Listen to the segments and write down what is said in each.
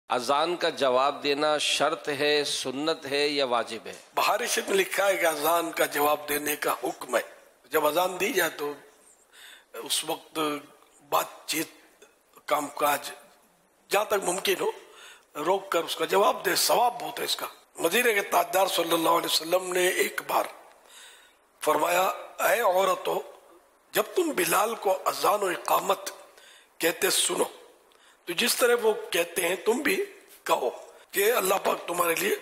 اذان کا جواب دینا شرط ہے، سنت ہے یا واجب ہے؟ بہار شریف میں لکھا ہے کہ اذان کا جواب دینے کا حکم ہے. جب اذان دی جائے تو اس وقت بات چیت، کام کاج جہاں تک ممکن ہو روک کر اس کا جواب دے، ثواب بہت ہے اس کا. مدینے کے تاجدار صلی اللہ علیہ وسلم نے ایک بار فرمایا، اے عورتوں، جب تم بلال کو اذان و اقامت کہتے سنو تو جس طرح وہ کہتے ہیں تم بھی کہو کہ اللہ پاک تمہارے لیے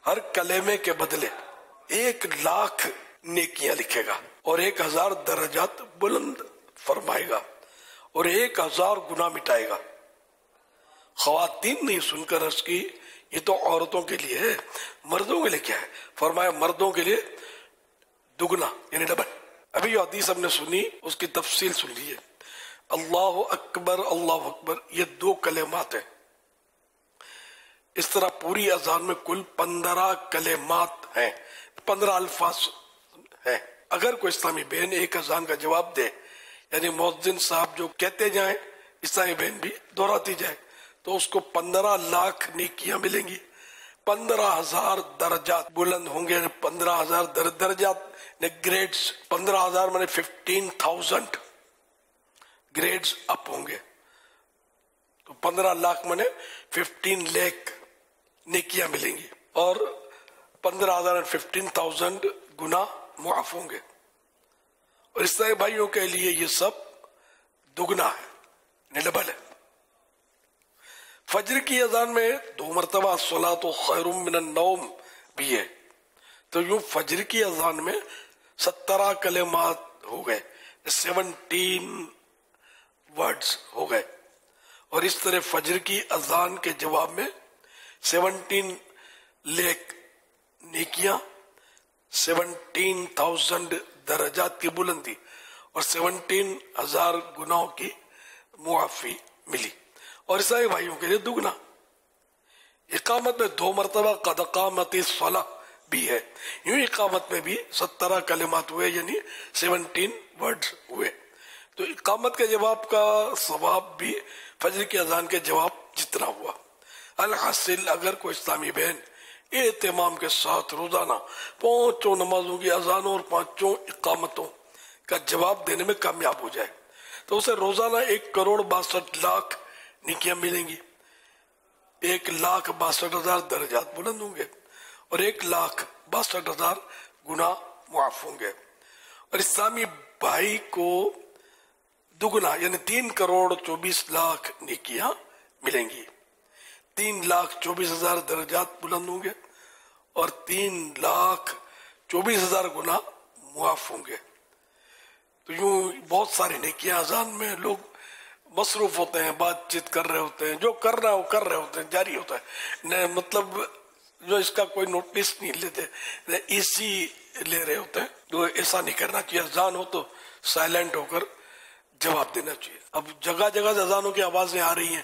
ہر کلمے کے بدلے 1,00,000 نیکیاں لکھے گا اور 1,000 درجات بلند فرمائے گا اور 1,000 گناہ مٹائے گا. خواتین نے سن کر عرض کی، یہ تو عورتوں کے لیے ہے، مردوں کے لیے کیا ہے؟ فرمایا مردوں کے لیے دگنا یعنی ڈبل. ابھی جو حدیث ہم نے سنی اس کی تفصیل سن لیجیے. اللہ اکبر، اللہ اکبر، یہ 2 کلمات ہیں. اس طرح پوری اذان میں کل 15 کلمات ہیں، 15 الفاظ ہیں. اگر کوئی اسلامی بہن ایک اذان کا جواب دے، یعنی مؤذن صاحب جو کہتے جائیں اسلامی بہن بھی دہراتی جائے، تو اس کو 15,00,000 نیکیاں ملیں گی، 15,000 درجات بلند ہوں گے. 15,000 درجات گریڈز، 15,000 میں 15,000 گریڈز اپ ہوں گے. تو 15,00,000 میں 15 لاکھ نیکیاں ملیں گی اور 15,000 15,000 گناہ معاف ہوں گے. اور اس طرح بھائیوں کے لیے یہ سب دگنا ہے، ڈبل ہے. فجر کی اذان میں 2 مرتبہ الصلاۃ خیر من النوم بھی ہے. تو یوں فجر کی اذان میں 17 کلمات ہو گئے، 17 ورڈز ہو گئے. اور اس طرح فجر کی اذان کے جواب میں 17 لاکھ نیکیاں، 17,000 درجات کی بلندی اور 17,000 گناہوں کی معافی ملی. اور عیسائی بھائیوں کے لیے دگنا. اقامت میں 2 مرتبہ قد قامت الصلاۃ بھی ہے. یوں اقامت میں بھی 17 کلمات ہوئے، یعنی 17 ورڈز ہوئے. تو اقامت کے جواب کا ثواب بھی فجر کی اذان کے جواب جتنا ہوا. الحاصل اگر کوئی اسلامی بہن اہتمام کے ساتھ روزانہ 5 نمازوں کی اذانوں اور 5 اقامتوں کا جواب دینے میں کامیاب ہو جائے تو اسے روزانہ 1,62,00,000 نیکیاں ملیں گی، 1,62,000 درجات بلند ہوں گے اور 1,62,000 گناہ معاف ہوں گے. اور اسلامی بھائی کو دگنا یعنی 3,24,00,000 نیکیاں ملیں گی، 3,24,000 درجات بلند ہوں گے اور 3,24,000 گناہ معاف ہوں گے. تو یوں بہت ساری نیکیاں اذان میں لوگ مصروف ہوتے ہیں، بات چیت کر رہے ہوتے ہیں، جو کر رہا ہے وہ کر رہے ہوتے ہیں، جاری ہوتا ہے. مطلب جو اس کا کوئی نوٹس نہیں لیتے، اسی لے رہے ہوتے ہیں. تو ایسا نہیں کرنا چاہیے. اذان ہو تو سائلنٹ ہو کر جواب دینا چاہیے. اب جگہ جگہ سے اذانوں کی آوازیں آ رہی ہیں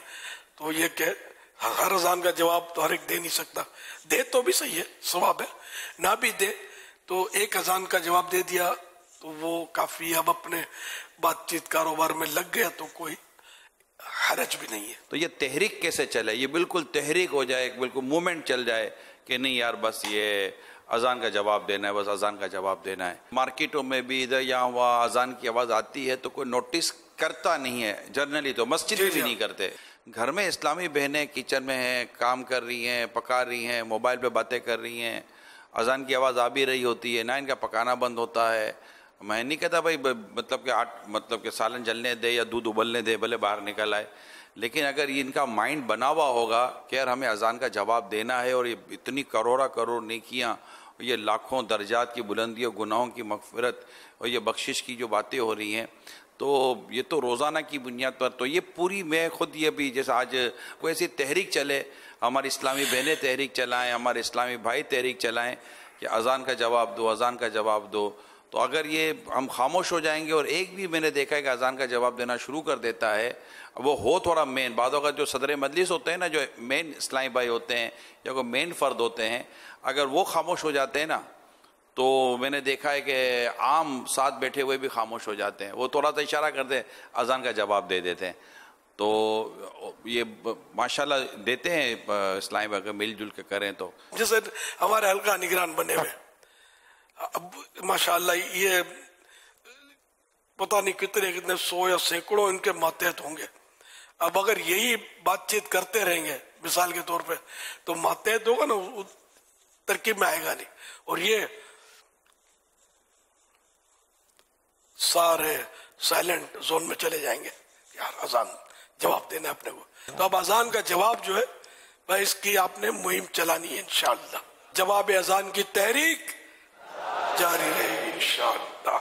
تو یہ کہ ہر اذان کا جواب تو ہر ایک دے نہیں سکتا. دے تو بھی صحیح ہے، ثواب ہے. نہ بھی دے تو ایک اذان کا جواب دے دیا تو وہ کافی. اب اپنے بات چیت کاروبار میں لگ گیا تو کوئی حرج بھی نہیں ہے. تو یہ تحریک کیسے چلے؟ یہ بالکل تحریک ہو جائے، بالکل مومنٹ چل جائے کہ نہیں یار بس یہ اذان کا جواب دینا ہے، بس اذان کا جواب دینا ہے. مارکیٹوں میں بھی ادھر یہاں وہاں اذان کی آواز آتی ہے تو کوئی نوٹس کرتا نہیں ہے. جنرلی تو مسجد میں بھی نہیں کرتے. گھر میں اسلامی بہنیں کچن میں ہیں، کام کر رہی ہیں، پکا رہی ہیں، موبائل پہ باتیں کر رہی ہیں، اذان کی آواز آ بھی رہی ہوتی ہے، نہ ان کا پکانا بند ہوتا ہے. میں نہیں کہتا بھائی مطلب کہ سالن جلنے دے یا دودھ ابلنے دے، بھلے باہر نکل آئے، لیکن اگر ان کا مائنڈ بنا ہوا ہوگا کہ یار ہمیں اذان کا جواب دینا ہے اور یہ اتنی کروڑ نیکیاں، یہ لاکھوں درجات کی بلندی اور گناہوں کی مغفرت اور یہ بخشش کی جو باتیں ہو رہی ہیں، تو یہ تو روزانہ کی بنیاد پر. تو یہ پوری میں خود یہ بھی جیسے آج کوئی ایسی تحریک چلے، ہماری اسلامی بہنیں تحریک چلائیں، ہمارے اسلامی بھائی تحریک چلائیں کہ اذان کا جواب دو، اذان کا جواب دو. تو اگر یہ ہم خاموش ہو جائیں گے اور ایک بھی میں نے دیکھا ہے کہ اذان کا جواب دینا شروع کر دیتا ہے، وہ ہو تھوڑا مین، بعض اوقات جو صدر مجلس ہوتے ہیں نا، جو مین اسلامی بھائی ہوتے ہیں یا کوئی مین فرد ہوتے ہیں، اگر وہ خاموش ہو جاتے ہیں نا تو میں نے دیکھا ہے کہ عام ساتھ بیٹھے ہوئے بھی خاموش ہو جاتے ہیں. وہ تھوڑا سا اشارہ کرتے ہیں، اذان کا جواب دے دیتے ہیں. تو یہ ماشاءاللہ دیتے ہیں اسلام اگر مل جل کے کریں تو. جیسے ہمارے حلقہ نگران بنے ہوئے اب ماشاءاللہ یہ پتہ نہیں کتنے 100 یا سینکڑوں ان کے ماتحت ہوں گے. اب اگر یہی بات چیت کرتے رہیں گے مثال کے طور پہ تو ماتحت ہوگا نا ترکیب میں آئے گا نہیں. اور یہ سارے سائلنٹ زون میں چلے جائیں گے یار اذان جواب دینا اپنے کو. تو اب اذان کا جواب جو ہے اس کی آپ نے مہم چلانی ہے انشاءاللہ. جواب اذان کی تحریک جاری رہے گی انشاءاللہ.